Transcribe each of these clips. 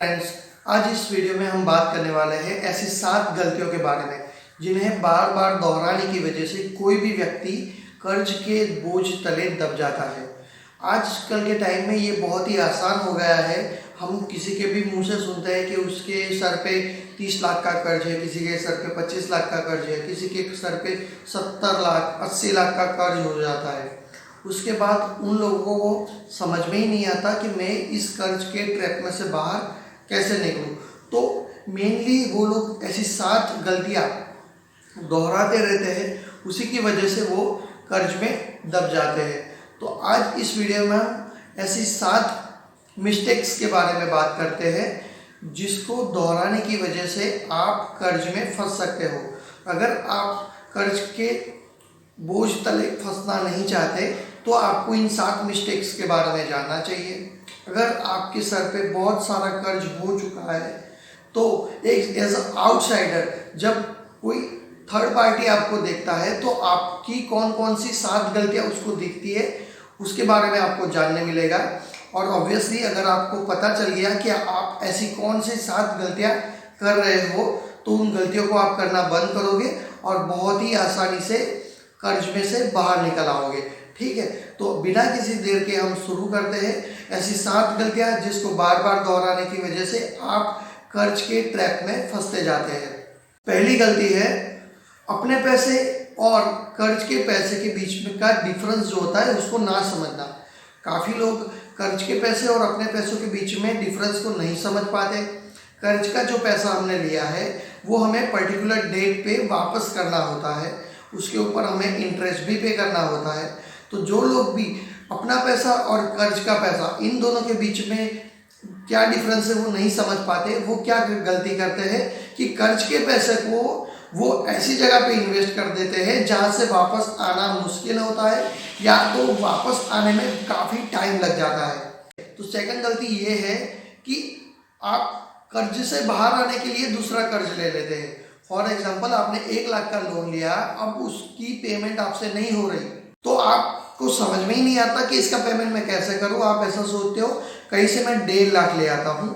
Friends, आज इस video में हम बात करने वाले हैं ऐसी 7 गलतियों के बारे में जिन्हें बार बार दोहराने की वजह से कोई भी व्यक्ति कर्ज के बोझ तले दब जाता है। आजकल के टाइम में ये बहुत ही आसान हो गया है। हम किसी के भी मुंह से सुनते हैं कि उसके सर पे 30 लाख का कर्ज है, किसी के सर पे 25 लाख का कर्ज है, किसी के सर पे 70 लाख 80 लाख का कर्ज हो जाता है। उसके बाद उन लोगों को समझ में ही नहीं आता कि मैं इस कर्ज के ट्रैप में से बाहर कैसे निकलूं। तो मेनली वो लोग ऐसी 7 गलतियां दोहराते रहते हैं, उसी की वजह से वो कर्ज में दब जाते हैं। तो आज इस वीडियो में हम ऐसी 7 मिस्टेक्स के बारे में बात करते हैं जिसको दोहराने की वजह से आप कर्ज में फंस सकते हो। अगर आप कर्ज के बोझ तले फंसना नहीं चाहते तो आपको इन 7 मिस्टेक्स के बारे में जानना चाहिए। अगर आपके सर पे बहुत सारा कर्ज हो चुका है तो एक एज आउटसाइडर जब कोई थर्ड पार्टी आपको देखता है तो आपकी कौन कौन सी 7 गलतियां उसको दिखती है उसके बारे में आपको जानने मिलेगा। और ऑब्वियसली अगर आपको पता चल गया कि आप ऐसी कौन सी 7 गलतियां कर रहे हो तो उन गलतियों को आप करना बंद करोगे और बहुत ही आसानी से कर्ज में से बाहर निकल आओगे। ठीक है, तो बिना किसी देर के हम शुरू करते हैं ऐसी 7 गलतियां जिसको बार बार दोहराने की वजह से आप कर्ज के ट्रैप में फंसते जाते हैं। पहली गलती है अपने पैसे और कर्ज के पैसे के बीच में का डिफरेंस जो होता है उसको ना समझना। काफ़ी लोग कर्ज के पैसे और अपने पैसों के बीच में डिफरेंस को नहीं समझ पाते। कर्ज का जो पैसा हमने लिया है वो हमें पर्टिकुलर डेट पे वापस करना होता है, उसके ऊपर हमें इंटरेस्ट भी पे करना होता है। तो जो लोग भी अपना पैसा और कर्ज का पैसा इन दोनों के बीच में क्या डिफरेंस है वो नहीं समझ पाते, वो क्या गलती करते हैं कि कर्ज के पैसे को वो ऐसी जगह पे इन्वेस्ट कर देते हैं जहाँ से वापस आना मुश्किल होता है या तो वापस आने में काफ़ी टाइम लग जाता है। तो सेकंड गलती ये है कि आप कर्ज से बाहर आने के लिए दूसरा कर्ज ले लेते हैं। फॉर एग्जाम्पल, आपने 1 लाख का लोन लिया, अब उसकी पेमेंट आपसे नहीं हो रही तो आपको समझ में ही नहीं आता कि इसका पेमेंट मैं कैसे करूं। आप ऐसा सोचते हो कहीं से मैं 1.5 लाख ले आता हूं,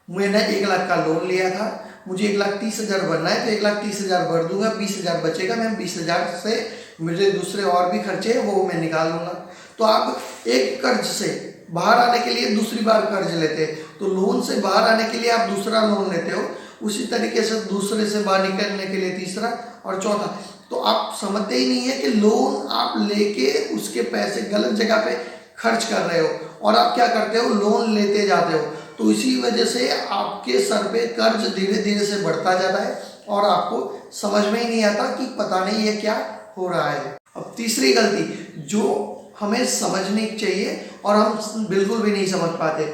मैंने 1 लाख का लोन लिया था, मुझे 1,30,000 भरना है तो 1,30,000 भर दूंगा, 20,000 बचेगा, मैं 20,000 से मुझे दूसरे और भी खर्चे हैं वो मैं निकाल लूँगा। तो आप एक कर्ज से बाहर आने के लिए दूसरी बार कर्ज लेते हैं, तो लोन से बाहर आने के लिए आप दूसरा लोन लेते हो, उसी तरीके से दूसरे से बाहर निकलने के लिए तीसरा और चौथा। तो आप समझते ही नहीं है कि लोन आप लेके उसके पैसे गलत जगह पे खर्च कर रहे हो और आप क्या करते हो, लोन लेते जाते हो। तो इसी वजह से आपके सर पे कर्ज धीरे धीरे से बढ़ता जाता है और आपको समझ में ही नहीं आता कि पता नहीं ये क्या हो रहा है। अब तीसरी गलती जो हमें समझनी चाहिए और हम बिल्कुल भी नहीं समझ पाते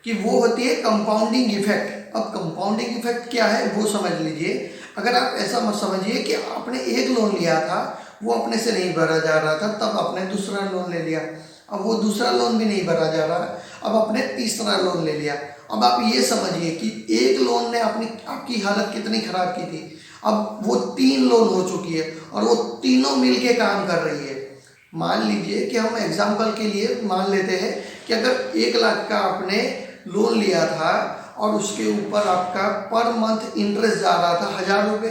कि वो होती है कंपाउंडिंग इफेक्ट। अब कंपाउंडिंग इफेक्ट क्या है वो समझ लीजिए। अगर आप ऐसा मत समझिए कि आपने एक लोन लिया था, वो अपने से नहीं भरा जा रहा था, तब आपने दूसरा लोन ले लिया, अब वो दूसरा लोन भी नहीं भरा जा रहा, अब आपने तीसरा लोन ले लिया। अब आप ये समझिए कि एक लोन ने आपकी हालत कितनी खराब की थी, अब वो 3 लोन हो चुकी है और वो तीनों मिलके काम कर रही है। मान लीजिए कि हम एग्जाम्पल के लिए मान लेते हैं कि अगर 1 लाख का आपने लोन लिया था और उसके ऊपर आपका पर मंथ इंटरेस्ट जा रहा था 1,000 रुपये,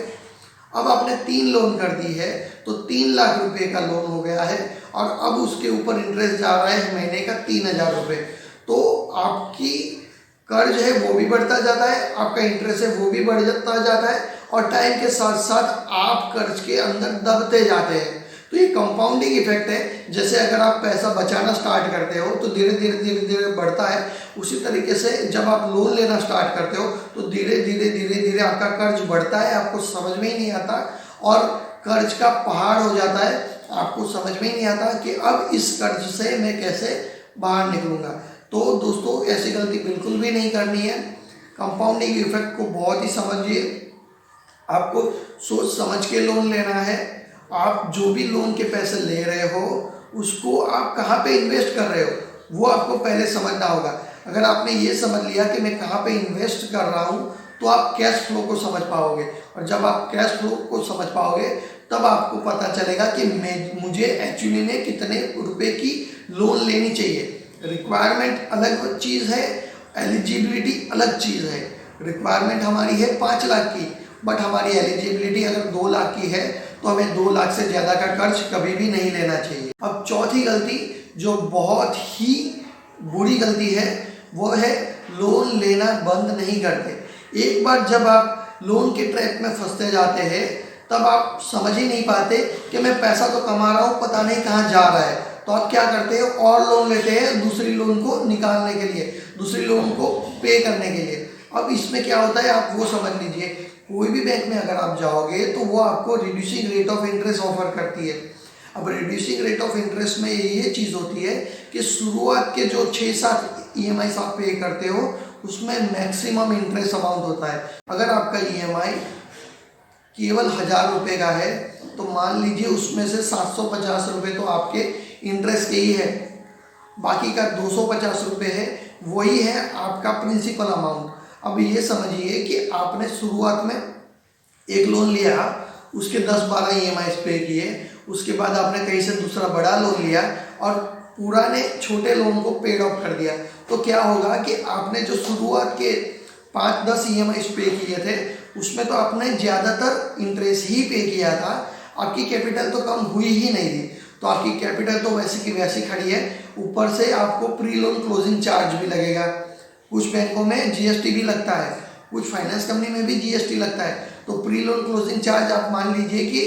अब आपने 3 लोन कर दी है तो 3 लाख रुपए का लोन हो गया है और अब उसके ऊपर इंटरेस्ट जा रहा है महीने का 3,000 रुपये। तो आपकी कर्ज है वो भी बढ़ता जाता है, आपका इंटरेस्ट है वो भी बढ़ जाता है और टाइम के साथ साथ आप कर्ज के अंदर दबते जाते हैं। तो ये कंपाउंडिंग इफेक्ट है। जैसे अगर आप पैसा बचाना स्टार्ट करते हो तो धीरे धीरे बढ़ता है, उसी तरीके से जब आप लोन लेना स्टार्ट करते हो तो धीरे धीरे आपका कर्ज बढ़ता है, आपको समझ में ही नहीं आता और कर्ज का पहाड़ हो जाता है। आपको समझ में ही नहीं आता कि अब इस कर्ज से मैं कैसे बाहर निकलूँगा। तो दोस्तों ऐसी गलती बिल्कुल भी नहीं करनी है। कंपाउंडिंग इफेक्ट को बहुत ही समझिए, आपको सोच समझ के लोन लेना है। आप जो भी लोन के पैसे ले रहे हो उसको आप कहाँ पे इन्वेस्ट कर रहे हो वो आपको पहले समझना होगा। अगर आपने ये समझ लिया कि मैं कहाँ पे इन्वेस्ट कर रहा हूँ तो आप कैश फ्लो को समझ पाओगे और जब आप कैश फ्लो को समझ पाओगे तब आपको पता चलेगा कि मुझे एक्चुअली में कितने रुपए की लोन लेनी चाहिए। रिक्वायरमेंट अलग चीज़ है, एलिजिबिलिटी अलग चीज़ है। रिक्वायरमेंट हमारी है 5 लाख की, बट हमारी एलिजिबिलिटी अगर 2 लाख की है तो हमें 2 लाख से ज़्यादा का कर्ज कभी भी नहीं लेना चाहिए। अब चौथी गलती जो बहुत ही बुरी गलती है वो है लोन लेना बंद नहीं करते। एक बार जब आप लोन के ट्रैप में फंसते जाते हैं तब आप समझ ही नहीं पाते कि मैं पैसा तो कमा रहा हूँ, पता नहीं कहाँ जा रहा है। तो आप क्या करते हो, और लोन लेते हैं दूसरी लोन को निकालने के लिए, दूसरी लोन को पे करने के लिए। अब इसमें क्या होता है आप वो समझ लीजिए, कोई भी बैंक में अगर आप जाओगे तो वो आपको reducing rate of interest offer करती है। अब रिड्यूसिंग रेट ऑफ इंटरेस्ट में ये चीज़ होती है कि शुरुआत के जो 6-7 EMI आप पे करते हो उसमें मैक्सिमम इंटरेस्ट अमाउंट होता है। अगर आपका EMI केवल 1000 रुपये का है तो मान लीजिए उसमें से 750 रुपये तो आपके इंटरेस्ट के ही है, बाकी का 250 रुपये है, वही है आपका प्रिंसिपल अमाउंट। अब ये समझिए कि आपने शुरुआत में एक लोन लिया, उसके 10-12 EMI पे किए, उसके बाद आपने कहीं से दूसरा बड़ा लोन लिया और पुराने छोटे लोन को पेड ऑफ कर दिया। तो क्या होगा कि आपने जो शुरुआत के 5-10 EMI पे किए थे उसमें तो आपने ज़्यादातर इंटरेस्ट ही पे किया था, आपकी कैपिटल तो कम हुई ही नहीं थी। तो आपकी कैपिटल तो वैसी की वैसी खड़ी है, ऊपर से आपको प्री लोन क्लोजिंग चार्ज भी लगेगा। कुछ बैंकों में GST भी लगता है, कुछ फाइनेंस कंपनी में भी GST लगता है। तो प्री लोन क्लोजिंग चार्ज आप मान लीजिए कि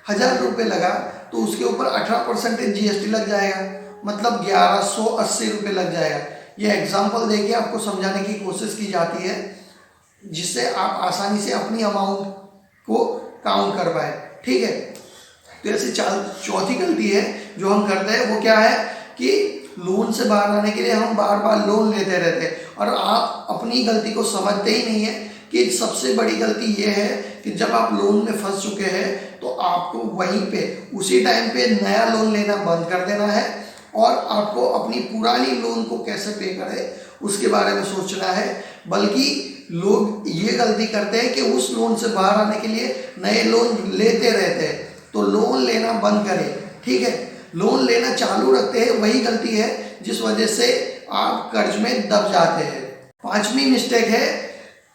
1000 रुपये लगा तो उसके ऊपर 18% GST लग जाएगा, मतलब 1180 रुपये लग जाएगा। ये एग्जाम्पल देके आपको समझाने की कोशिश की जाती है जिससे आप आसानी से अपनी अमाउंट को काउंट कर पाए, ठीक है। तो ऐसी चौथी गलती है जो हम करते हैं वो क्या है कि लोन से बाहर आने के लिए हम बार बार लोन लेते रहते हैं और आप अपनी गलती को समझते ही नहीं है कि सबसे बड़ी गलती ये है कि जब आप लोन में फंस चुके हैं तो आपको वहीं पे उसी टाइम पे नया लोन लेना बंद कर देना है और आपको अपनी पुरानी लोन को कैसे पे करें उसके बारे में सोचना है। बल्कि लोग ये गलती करते हैं कि उस लोन से बाहर आने के लिए नए लोन लेते रहते हैं। तो लोन लेना बंद करें, ठीक है। लोन लेना चालू रखते हैं, वही गलती है जिस वजह से आप कर्ज में दब जाते हैं। 5वीं मिस्टेक है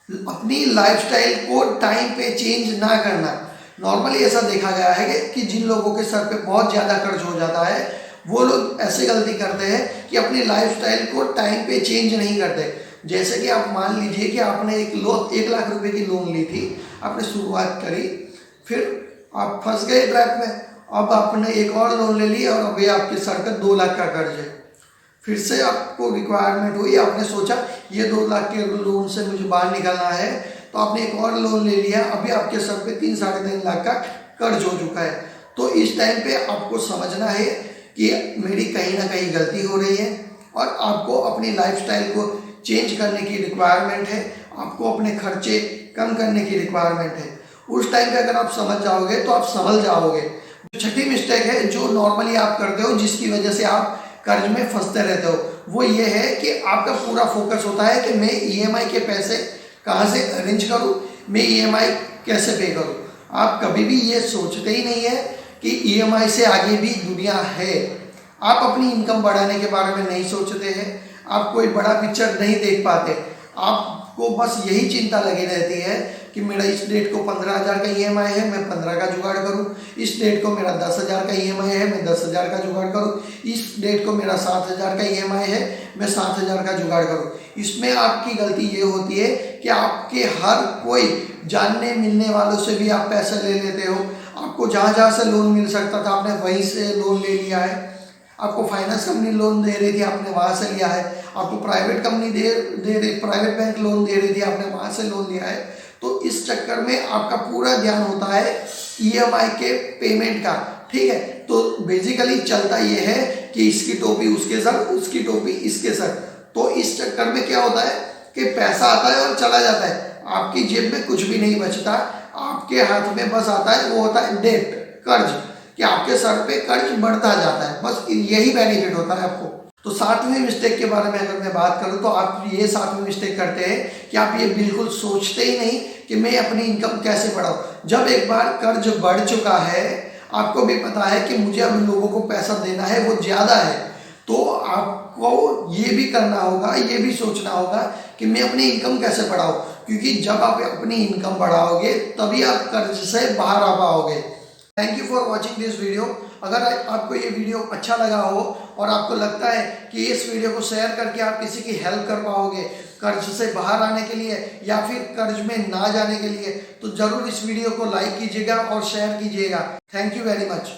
अपनी लाइफस्टाइल को टाइम पे चेंज ना करना। नॉर्मली ऐसा देखा गया है कि जिन लोगों के सर पे बहुत ज़्यादा कर्ज हो जाता है वो लोग ऐसे गलती करते हैं कि अपनी लाइफस्टाइल को टाइम पे चेंज नहीं करते। जैसे कि आप मान लीजिए कि आपने 1 लाख रुपए की लोन ली थी, आपने शुरुआत करी, फिर आप फंस गए ट्रैप में, अब आपने एक और लोन ले लिया और अभी आपके सर पे 2 लाख का कर्ज है। फिर से आपको रिक्वायरमेंट हुई, आपने सोचा ये 2 लाख के लोन से मुझे बाहर निकलना है, तो आपने एक और लोन ले लिया, अभी आपके सर पे 3-3.5 लाख का कर्ज हो चुका है। तो इस टाइम पे आपको समझना है कि मेरी कहीं ना कहीं गलती हो रही है और आपको अपनी लाइफस्टाइल को चेंज करने की रिक्वायरमेंट है, आपको अपने खर्चे कम करने की रिक्वायरमेंट है। उस टाइम पे अगर आप समझ जाओगे तो आप संभल जाओगे। छठी मिस्टेक है जो नॉर्मली आप करते हो जिसकी वजह से आप कर्ज में फंसते रहते हो, वो ये है कि आपका पूरा फोकस होता है कि मैं EMI के पैसे कहाँ से अरेंज करूँ, मैं EMI कैसे पे करूँ। आप कभी भी ये सोचते ही नहीं है कि EMI से आगे भी दुनिया है। आप अपनी इनकम बढ़ाने के बारे में नहीं सोचते हैं, आप कोई बड़ा पिक्चर नहीं देख पाते, आपको बस यही चिंता लगी रहती है कि मेरा इस डेट को 15,000 का EMI है, मैं 15 का जुगाड़ करूं, इस डेट को मेरा 10,000 का EMI है, मैं 10,000 का जुगाड़ करूं, इस डेट को मेरा 7,000 का EMI है, मैं 7,000 का जुगाड़ करूं। इसमें आपकी गलती ये होती है कि आपके हर कोई जानने मिलने वालों से भी आप पैसे ले लेते हो। आपको जहाँ जहाँ से लोन मिल सकता था आपने वहीं से लोन ले लिया है, आपको फाइनेंस कंपनी लोन दे रही थी आपने वहाँ से लिया है, आपको private company private bank loan दे रही थी आपने वहाँ से लोन लिया है। तो इस चक्कर में आपका पूरा ध्यान होता है EMI के पेमेंट का, ठीक है। तो बेसिकली चलता ये है कि इसकी टोपी उसके सर, उसकी टोपी इसके सर। तो इस चक्कर में क्या होता है कि पैसा आता है और चला जाता है, आपकी जेब में कुछ भी नहीं बचता, आपके हाथ में बस आता है वो होता है डेट, कर्ज, कि आपके सर पे कर्ज बढ़ता जाता है, बस यही बेनिफिट होता है आपको। तो 7वीं मिस्टेक के बारे में अगर मैं बात करूं तो आप ये 7वीं मिस्टेक करते हैं कि आप ये बिल्कुल सोचते ही नहीं कि मैं अपनी इनकम कैसे बढ़ाऊं। जब एक बार कर्ज बढ़ चुका है, आपको भी पता है कि मुझे अब लोगों को पैसा देना है वो ज़्यादा है, तो आपको ये भी करना होगा, ये भी सोचना होगा कि मैं अपनी इनकम कैसे बढ़ाऊं, क्योंकि जब आप अपनी इनकम बढ़ाओगे तभी आप कर्ज से बाहर आ पाओगे। Thank you for watching this video. अगर आपको ये वीडियो अच्छा लगा हो और आपको लगता है कि इस वीडियो को शेयर करके आप किसी की हेल्प कर पाओगे कर्ज से बाहर आने के लिए या फिर कर्ज में ना जाने के लिए, तो जरूर इस वीडियो को लाइक कीजिएगा और शेयर कीजिएगा। Thank you very much.